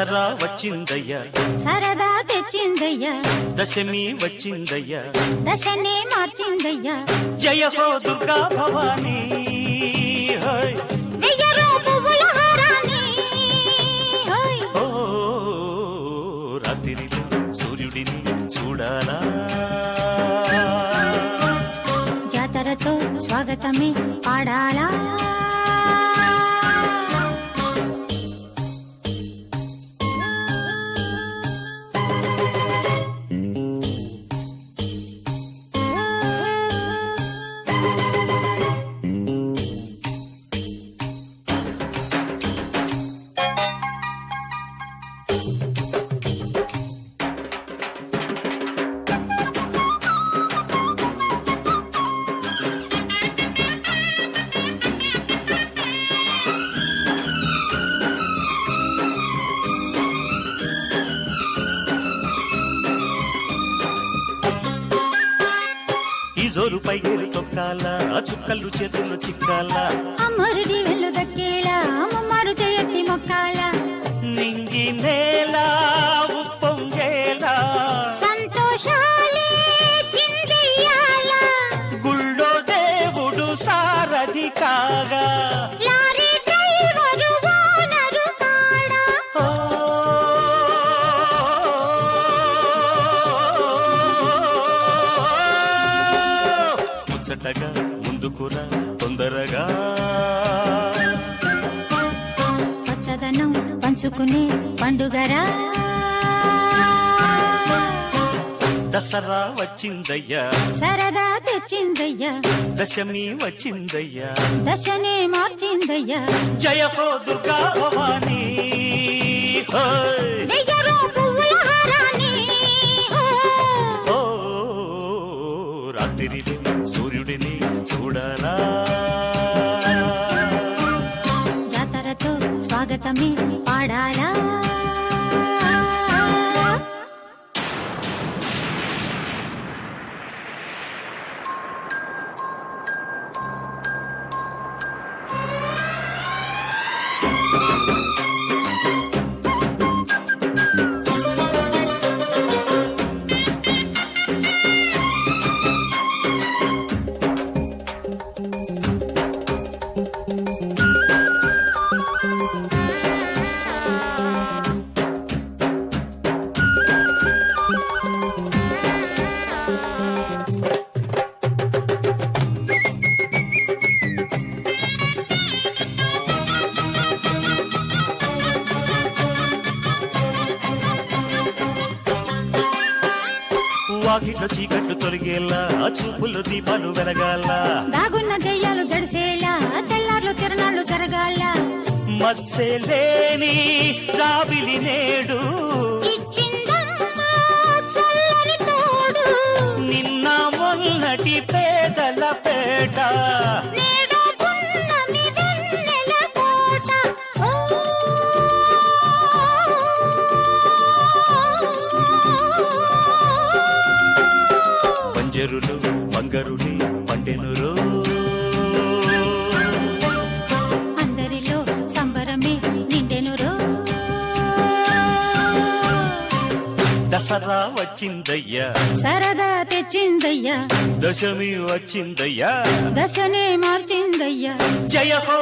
దసరా వచ్చిందయ్యా, సరదా తెచ్చిందయ్యా, దశమి వచ్చిందయ్యా, దశనే మార్చిందయ్యా. జయ హో దుర్గా భవానీ, వెయ్యరు పువ్వుల హారాన్ని, ఓ రాత్రిలో సూర్యుడిని చూడాలా, జాతరతో స్వాగతమే పాడాలా. జోరు పైగేరు తొక్కాల, చుక్కలు చేతుల్లో చిక్కాల, అమ్మరిది వెళ్ళు దక్కేలా అమ్మమ్మారు చేయత్తి మొక్కాల, నింగి నేల ఉప్పొంగేలా, సంతోషాలే చిందెయ్యాల, గుళ్ళో దేవుడు సారథి కాగా, లారీ డ్రైవరు ఓనరు కాడా. ముచ్చటగా ముందుకురా తొందరగా, పచ్చదనం పంచుకునే పండుగరా. దసరా వచ్చిందయ్యా, సరదా తెచ్చిందయ్యా, దశమి వచ్చిందయ్యా, దశనే మార్చిందయ్యా. జయ హో దుర్గా భవానీ, వెయ్యరు పువ్వుల హారాన్ని, ఓ రాత్రిని సూర్యుడిని చూడాలా, జాతరతో స్వాగతమే పాడాలా. వాకిట్లో చీకట్లు తొలగేలా, చూపుల్లో దీపాలు వెలగాల, దాగున్న దెయ్యాలు జడిసేలా, తెల్లార్లు తిరణాలు జరగాల, మత్స్యలేని జాబిలి నేడు, ఇచ్చిందమ్మా చల్లని తోడు, నిన్న మొన్నటి పేదల పేట, నేడు పున్నమి వెన్నెల కోట. పంజరులు బంగరుని పండెనురు, అందరిలో సంబరమే నిండెనురో. దసరా వచ్చిందయ్యా, సరదా తెచ్చిందయ్యా, దశమి వచ్చిందయ్యా, దశనే మార్చిందయ్యా. జయ హో